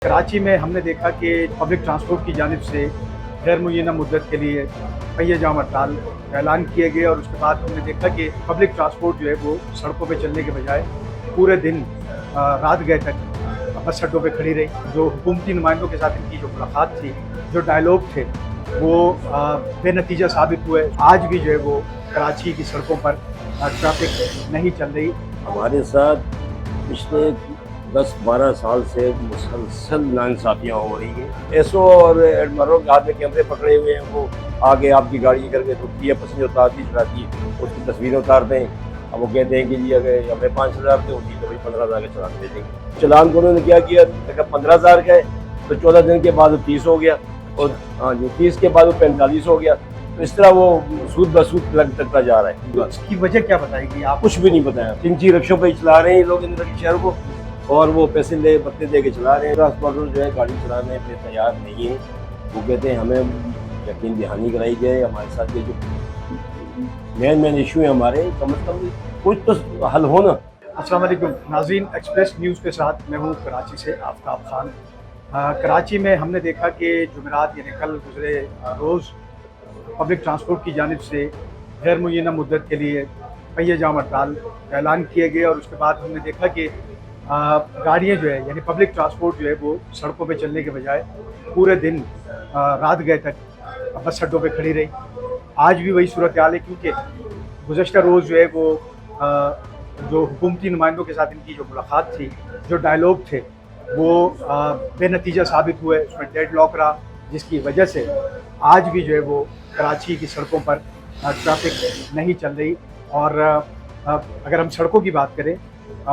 कराची में हमने देखा कि पब्लिक ट्रांसपोर्ट की जानिब से गैर मुय्यना मुद्दत के लिए पहिए जाम हड़ताल ऐलान किए गए और उसके बाद हमने देखा कि पब्लिक ट्रांसपोर्ट जो है वो सड़कों पे चलने के बजाय पूरे दिन रात गए तक बस अड्डों पे खड़ी रही। जो हुकूमती नुमाइंदों के साथ इनकी जो मुलाकात थी, जो डायलॉग थे, वो बेनतीजा साबित हुए। आज भी जो है वो कराची की सड़कों पर ट्रैफिक नहीं चल रही। हमारे साथ पिछले 10-12 साल से मुसलसल नाइंसाफियाँ हो रही हैं। एसओ और एडमरो के हाथ में कैमरे पकड़े हुए हैं, वो आगे आपकी गाड़ी करके रुकती है, पसीने उतारती चढ़ाती है, उसकी तस्वीरें उतारते हैं। अब वो कहते हैं कि जी अगर हमें 5,000 से होती तो भाई 15,000 का चलान भेजेंगे। चलान को उन्होंने क्या किया, अगर 15,000 का है तो 14 दिन के बाद वो 30 हो गया, और हाँ जी 30 के बाद वो 45 हो गया। तो इस तरह वो सूद बसूद लगता जा रहा है। इसकी वजह क्या बताएगी आप? कुछ भी नहीं बताया। 3 रिक्शों पे चला रहे हैं लोग इन शहर को, और वो पैसे ले बत्ते दे के चला रहे हैं। ट्रांसपोर्टर जो है गाड़ी चलाने पे तैयार नहीं है। वो कहते हैं हमें यकीन दहानी कराई जाए। हमारे साथ ये जो मेन इशू है हमारे, कम से कम कुछ तो हल हो ना। अस्सलाम वालेकुम नाज़रीन, एक्सप्रेस न्यूज़ के साथ मैं हूँ कराची से आफ्ताब खान। कराची में हमने देखा कि जुमेरात यानी कल गुजरे रोज़ पब्लिक ट्रांसपोर्ट की जानिब से गैर मुय्यना मुद्दत के लिए पहिए जाम हड़ताल ऐलान किए गए और उसके बाद हमने देखा कि गाड़ियाँ जो है यानी पब्लिक ट्रांसपोर्ट जो है वो सड़कों पे चलने के बजाय पूरे दिन रात गए तक बस अड्डों पे खड़ी रही। आज भी वही सूरत हाल है, क्योंकि गुज़श्ता रोज़ जो है वो जो हुकूमती नुमाइंदों के साथ इनकी जो मुलाकात थी, जो डायलॉग थे, वो बेनतीजा साबित हुए। उसमें डेडलॉक रहा, जिसकी वजह से आज भी जो है वो कराची की सड़कों पर ट्रैफिक नहीं चल रही। और अगर हम सड़कों की बात करें,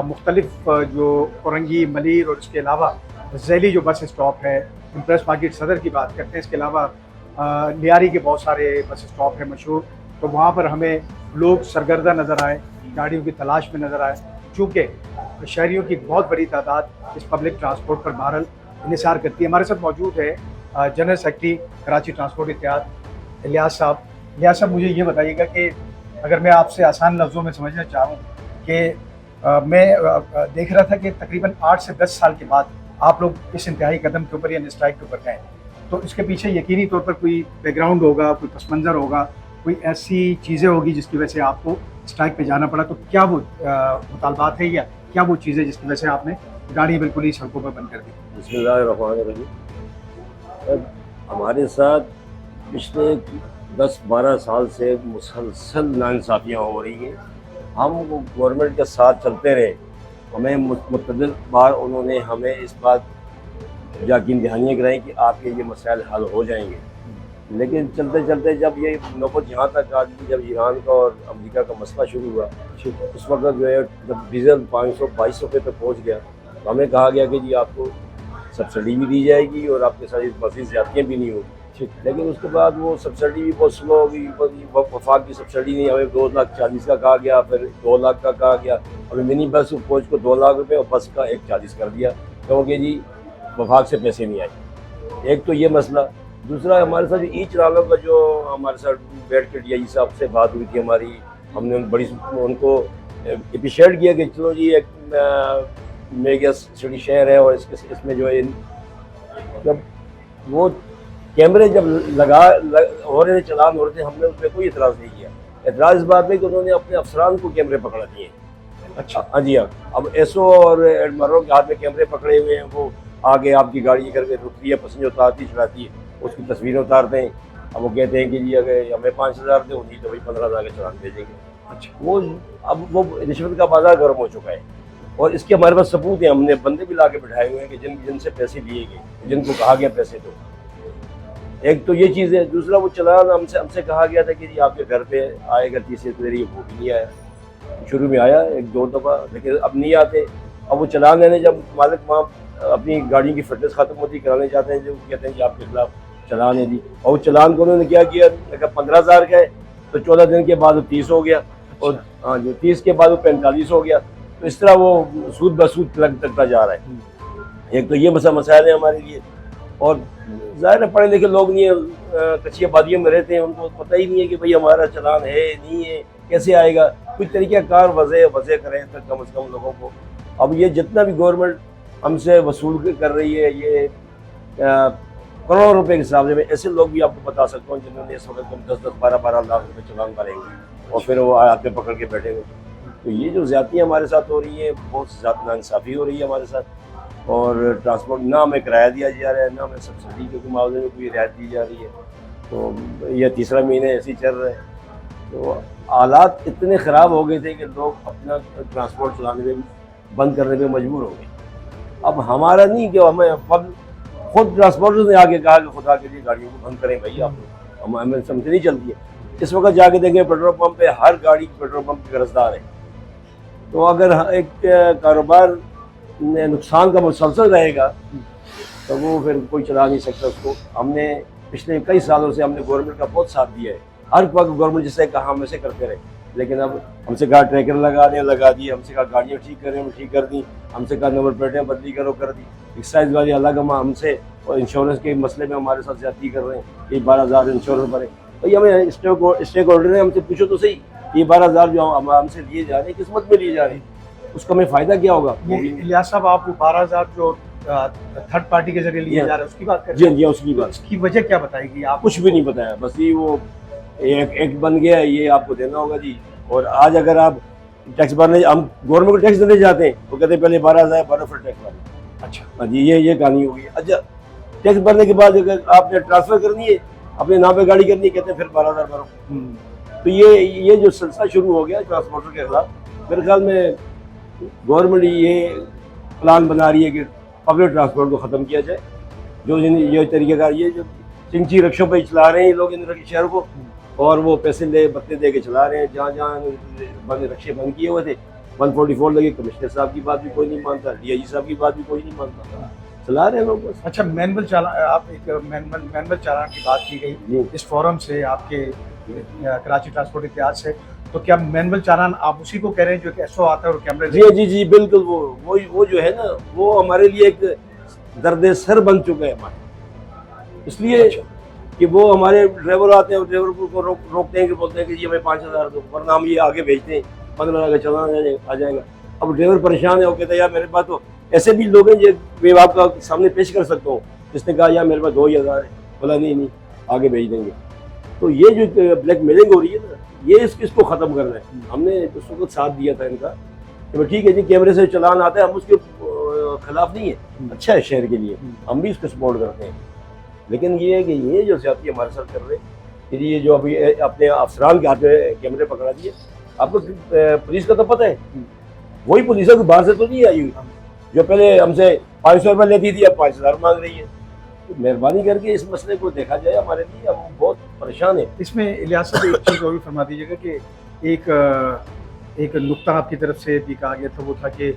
मुख्तलिफ जो कोरंगी, मलीर और इसके अलावा ज़ैली जो बस स्टॉप है, इम्प्रेस मार्केट सदर की बात करते हैं, इसके अलावा लियारी के बहुत सारे बस स्टॉप है मशहूर, तो वहाँ पर हमें लोग सरगर्दा नज़र आए, गाड़ियों की तलाश में नज़र आए। चूँकि शहरियों की बहुत बड़ी तादाद इस पब्लिक ट्रांसपोर्ट पर बहरहाल इन्हिसार करती है। हमारे साथ मौजूद है जनरल सेक्रेटरी कराची ट्रांसपोर्ट इत्तेहाद इलियास साहब। इलियास साहब, मुझे ये बताइएगा कि अगर मैं आपसे आसान लफ्ज़ों में समझना चाहूँ कि मैं देख रहा था कि तकरीबन 8 से 10 साल के बाद आप लोग इस इंतहाई कदम के ऊपर यानी स्ट्राइक के ऊपर गए, तो इसके पीछे यकीनी तौर पर कोई बैकग्राउंड होगा, कोई पस मंज़र होगा, कोई ऐसी चीज़ें होगी जिसकी वजह से आपको स्ट्राइक पे जाना पड़ा। तो क्या वो मुतालबात है या क्या वो चीज़ें जिसकी वजह से आपने गाड़ी बिल्कुल ही सड़कों पर बंद कर दी? बिस्मिल्लाहिर्रहमानिर्रहीम। हमारे साथ पिछले 10-12 साल से मुसलसल नाइंसाफियाँ हो रही हैं। हम गवर्नमेंट के साथ चलते रहे, हमें मुतअद्दिद बार उन्होंने हमें इस बात यकीन दहानी कराई कि आपके ये मसाइल हल हो जाएंगे। लेकिन चलते चलते जब ये नौबत यहाँ तक आ गई, जब ईरान का और अमेरिका का मसला शुरू हुआ, उस वक्त जो है जब डीजल 522 रुपये तक पहुँच गया, तो हमें कहा गया कि जी आपको सब्सिडी भी दी जाएगी और आपके साथ इस मज़ीद ज़्यादतियाँ भी नहीं होगी। लेकिन उसके बाद वो सब्सिडी भी बहुत स्लो हो गई। वफाक की सब्सिडी नहीं, हमें 2,40,000 का कहा गया, फिर 2 लाख का कहा गया। अभी मिनी बस कोच को 2 लाख रुपये और बस का 1,40,000 कर दिया, क्योंकि जी वफाक से पैसे नहीं आए। एक तो ये मसला। दूसरा, हमारे साथ ई चलानों का जो हमारे साथ बैठ के DIG साहब से बात हुई थी हमारी, हमने बड़ी उनको अप्रिशिएट किया कि चलो जी एक मेगा सिटी शहर है और इसमें जो है जब वो कैमरे जब हो रहे थे, चलान हो रहे थे, हमने उस पर कोई एतराज़ नहीं किया। एतराज़ इस बात में कि उन्होंने अपने अफसरान को कैमरे पकड़ा दिए। अच्छा, हाँ जी हाँ। अब एसओ और एडमरो के हाथ में कैमरे पकड़े हुए हैं, वो आगे आपकी गाड़ी करके रुकती है, पसीने उतारती चढ़ाती है, उसकी तस्वीरें उतारते हैं। अब वो कहते हैं कि जी अगर हमें 5,000 से होती तो भाई 15,000 का चलान भेजेंगे। अच्छा, वो अब वो रिश्वत का बाजार गर्म हो चुका है, और इसके हमारे पास सबूत है। हमने बंदे भी ला के बैठाए हुए हैं कि जिनसे पैसे लिए गए, जिनको कहा गया पैसे दो। एक तो ये चीज़ है। दूसरा, वो चलान हमसे कहा गया था कि जी आपके घर पे आएगा 30 फरवरी, वो भी नहीं आया। शुरू में आया 1-2 दफ़ा, लेकिन अब नहीं आते। अब वो चलान लेने जब मालिक वहाँ अपनी गाड़ी की फिटनेस ख़त्म होती कराने जाते हैं, जो कहते हैं कि आपके खिलाफ चलान है जी, और वो चलान को उन्होंने क्या किया, अगर 15,000 का है तो 14 दिन के बाद वो 30 हो गया, और हाँ जी 30 के बाद वो 45 हो गया। तो इस तरह वो सूद बसूद लगता जा रहा है। एक तो ये मसाइल है हमारे लिए, और ज़ाहिर है पढ़े लिखे लोग नहीं है, कच्ची आबादियों में रहते हैं, उनको पता ही नहीं है कि भाई हमारा चलान है नहीं है, कैसे आएगा। कुछ तरीक़ाकार वजह करें तो कम से कम लोगों को। अब ये जितना भी गवर्नमेंट हमसे वसूल कर रही है ये करोड़ों रुपए के हिसाब से। मैं ऐसे लोग भी आपको बता सकता हूँ जिन्होंने इस वक्त 10-12 लाख रुपए चालान भरेंगे और फिर वो आके पकड़ के बैठेंगे। तो ये जो ज़्यादतियाँ हमारे साथ हो रही हैं, बहुत ज़्यादा नाइंसाफ़ी हो रही है हमारे साथ। और ट्रांसपोर्ट ना हमें किराया दिया जा रहा है, ना हमें सब्सिडी के मामले में कोई रियायत दी जा रही है। तो यह तीसरा महीना ऐसे ही चल रहा है। तो हालात इतने ख़राब हो गए थे कि लोग अपना ट्रांसपोर्ट चलाने में बंद करने पे मजबूर हो गए। अब हमारा नहीं कि हमें खुद ट्रांसपोर्टर्स ने आके कहा कि खुदा के लिए गाड़ियों को बंद करें भाई, आप हमें समझ नहीं चलती है। इस वक्त जाके देखें पेट्रोल पंप पे हर गाड़ी पेट्रोल पंप के कर्जदार है। तो अगर एक कारोबार नुकसान का मुसलसल रहेगा तो वो फिर कोई चला नहीं सकता उसको। हमने पिछले कई सालों से हमने गवर्नमेंट का बहुत साथ दिया है। हर वक्त गवर्नमेंट जिससे कहा हम ऐसे करते रहे, लेकिन अब हमसे कहा ट्रैकर लगा दिए, हमसे कहा गाड़ियाँ ठीक करें ठीक कर दी, हमसे कहा नंबर प्लेटें बदली करो कर दी। एक्साइज वाले अलग हम हमसे और इंश्योरेंस के मसले में हमारे साथ ज्यादती कर रहे हैं। ये 12,000 इंश्योरेंस भरे भाई, हमें स्टेक होल्डर ने हमसे पूछो तो सही, ये 12,000 जो हमसे लिए जा रहे हैं किस्मत में लिए जा रहे हैं, उसका हमें फ़ायदा क्या होगा? इलियास साहब, आप 12,000 जो थर्ड पार्टी के जरिए लिए जा रहे हैं उसकी बात कर रहे हैं? जी, उसकी बात। उसकी वजह क्या बताएगी आप? कुछ भी नहीं बताया, बस ये वो एक बन गया, ये आपको देना होगा जी। और आज अगर आप टैक्स भरने, हम गवर्नमेंट को टैक्स देने जाते हैं तो कहते हैं पहले 12,000 भरो फिर टैक्स भरो। अच्छा, हाँ जी, ये कहानी हो गई। अच्छा, टैक्स भरने के बाद अगर आपने ट्रांसफ़र करनी है, अपने नाम पे गाड़ी करनी है, कहते हैं फिर 12,000 भरो। तो ये जो सिलसिला शुरू हो गया ट्रांसपोर्टर के खिलाफ, मेरे ख्याल में गवर्नमेंट ये प्लान बना रही है कि पब्लिक ट्रांसपोर्ट को ख़त्म किया जाए। जो ये तरीक़ेकार ये जो चिंची रिक्शों पर चला रहे हैं लोग इन शहरों को, और वो पैसे भत्ते दे के चला रहे हैं। जहाँ रिक्शे बंद किए हुए थे 144 लगे, कमिश्नर साहब की बात भी कोई नहीं मानता, DIG साहब की बात भी कोई नहीं मानता, चला रहे हैं लोग बस। अच्छा, मैनुअल चालान, आप एक मैनुअल चालान की बात की गई इस फोरम से, आपके कराची ट्रांसपोर्ट इतिहास से, तो क्या मैनुअल चालान आप उसी को कह रहे हैं जो कि SO आता है और कैमरे? जी बिल्कुल, वो जो है ना, वो हमारे लिए एक दर्द सर बन चुका है हमारे। इसलिए अच्छा। कि वो हमारे ड्राइवर आते हैं, ड्राइवर को रोकते हैं कि बोलते हैं कि जी हमें 5,000 दो, वरना हम ये आगे भेजते हैं 15 का चलान आ जाएगा। अब ड्राइवर परेशान है, वो कहते हैं यार मेरे पास तो ऐसे भी लोग हैं जो मैं आपका सामने पेश कर सकता हूँ, जिसने कहा यार मेरे पास 2,000 है, बोला नहीं आगे भेज देंगे। तो ये जो ब्लैक मेलिंग हो रही है ना, ये इसको ख़त्म करना है। हमने उस वक्त साथ दिया था इनका कि ठीक है जी, कैमरे से चलान आता है, हम उसके खिलाफ नहीं है, अच्छा है शहर के लिए, हम भी इसको सपोर्ट करते हैं। लेकिन ये है कि ये जो ज्यादती हमारे साथ कर रहे हैं, ये जो अभी अपने अफसरान के हाथ में कैमरे पकड़ा दिए, आपको पुलिस का तो पता है, वही पुलिस है, बाहर से तो नहीं आई हुई, जो पहले हमसे 500 रुपये लेती थी अब 5,000 मांग रही है। तो मेहरबानी करके इस मसले को देखा जाए, हमारे लिए हम बहुत परेशान है इसमें। इलियास साहब, एक चीज़ और भी फरमा दीजिएगा कि एक नुक्ता आपकी तरफ से भी कहा गया था, वो था कि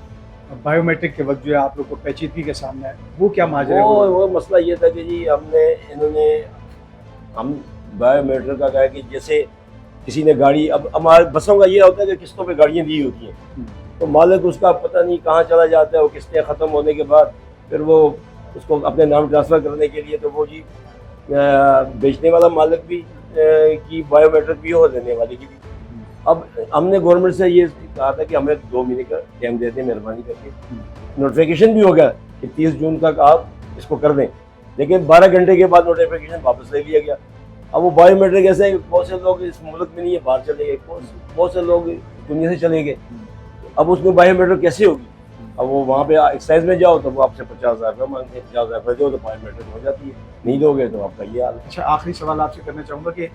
बायोमेट्रिक के वक्त जो है आप लोग को पेचीदगी के सामने है, वो क्या माजरा है? वो मसला ये था कि जी हम बायोमेट्रिक का कहा कि जैसे किसी ने गाड़ी, अब हमारे बसों का ये होता है कि किस्तों पे गाड़ियाँ दी होती हैं, तो मालिक उसका पता नहीं कहाँ चला जाता है, वो किस्तें ख़त्म होने के बाद फिर वो उसको अपने नाम ट्रांसफ़र करने के लिए, तो वो जी बेचने वाला मालिक भी की बायोमेट्रिक भी हो, देने वाले की भी। अब हमने गवर्नमेंट से ये कहा था कि हमें 2 महीने का टाइम दे दें मेहरबानी करके। नोटिफिकेशन भी हो गया कि 30 जून तक आप इसको कर दें, लेकिन 12 घंटे के बाद नोटिफिकेशन वापस ले लिया गया। अब वो बायोमेट्रिक ऐसे है कि बहुत से लोग इस मुल्क में नहीं है, बाहर चले गए, बहुत से लोग दुनिया से चले गए, अब उसमें बायोमेट्रिक कैसे होगी? अब वो वहाँ पे एक्साइज में जाओ तो वो आपसे 50,000 रुपये मांगते हैं, 50,000 रुपये दो तो बायोमेट्रिक हो जाती है, नहीं दोगे तो आपका ये हाल है। अच्छा, आखिरी सवाल आपसे करना चाहूँगा कि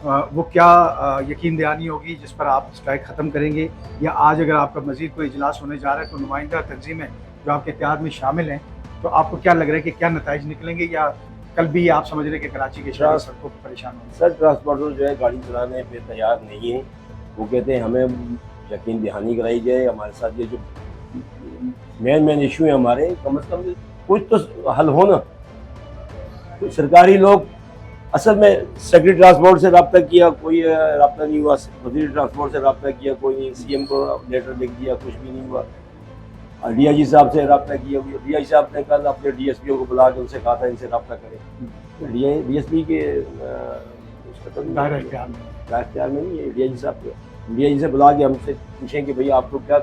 वो क्या यकीन दहानी होगी जिस पर आप स्ट्राइक ख़त्म करेंगे, या आज अगर आपका मज़ीद कोई इजलास होने जा रहा है तो नुमाइंदा तंजीमें जो आपके इत्तेहाद में शामिल हैं, तो आपको क्या लग रहा है कि क्या नताइज निकलेंगे, या कल भी आप समझ रहे हैं कि कराची के शहर सड़कों पर परेशान होंगे? सर, ट्रांसपोर्टर जो है गाड़ी चलाने पे तैयार नहीं है, वो कहते हैं हमें यकीन दहानी कराई जाए, हमारे साथ ये जो मेन इशू है हमारे, कम से कम कुछ तो हल हो ना। तो सरकारी लोग, असल में सेक्रेटरी ट्रांसपोर्ट से रब्ता किया, कोई रब्ता नहीं हुआ, वज़ीर ट्रांसपोर्ट से रब्ता किया, कोई नहीं, CM को लेटर लिख दिया, कुछ भी नहीं हुआ। DIG साहब से रब्ता किया, DIG साहब ने कल अपने DSPO को बुला के उनसे कहा था इनसे रब्ता करें। DSP के उसका तो दायरा इख्तियार में नहीं है, DIG साहब को, DIG से बुला के हमसे पूछें कि भैया आपको क्या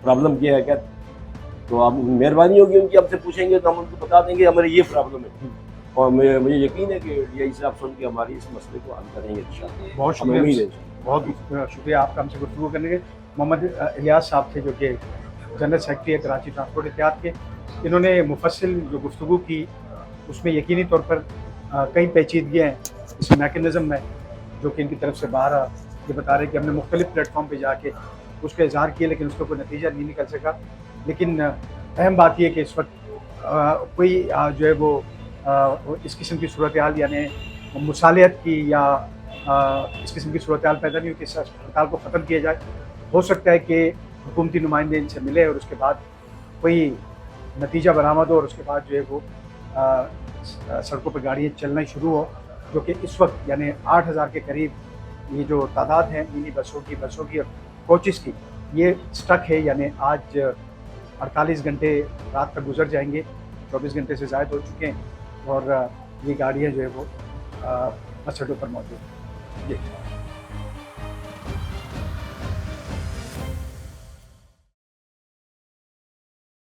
प्रॉब्लम क्या है, क्या तो आप मेहरबानी होगी उनकी, हमसे पूछेंगे तो हम उनको बता देंगे हमारी ये प्रॉब्लम है। और मुझे यकीन है कि यही साहब सुन के हमारी इस मसले को हल करेंगे इंशाअल्लाह। बहुत हमें उम्मीद है। शुक्रिया, बहुत शुक्रिया आपका हमसे गुफ्तगू करने के। मोहम्मद इलियास साहब थे जो कि जनरल सेक्रेटरी है कराची ट्रांसपोर्ट इत्तेहाद के। इन्होंने मुफस्सिल जो गुफ्तगू की उसमें यकीनी तौर पर कई पेचीदगियाँ हैं इस मैकेनिज़्म में जो कि इनकी तरफ से बाहर ये बता रहे हैं कि हमने मुख्तलिफ प्लेटफॉर्म पे जाके उसका इजहार किया लेकिन उसका कोई नतीजा नहीं निकल सका। लेकिन अहम बात यह कि इस वक्त कोई जो है वो इस किस्म की सूरत हाल यानी मुसालियत की या इस किस्म की सूरत हाल पैदा नहीं हुई कि इस अस्पताल को ख़त्म किया जाए। हो सकता है कि हुकूमती नुमाइंदे इनसे मिले और उसके बाद कोई नतीजा बरामद हो और उसके बाद जो है वो सड़कों पर गाड़ियाँ चलना शुरू हो, जो कि इस वक्त यानी 8000 के करीब ये जो तादाद है मिनी बसों की और कोचेस की, ये स्टक है। यानी आज 48 घंटे रात तक गुजर जाएंगे, 24 घंटे से ज़ायद हो चुके हैं और ये गाड़ियाँ जो है वो बस अड्डों पर मौजूद हैं। जी।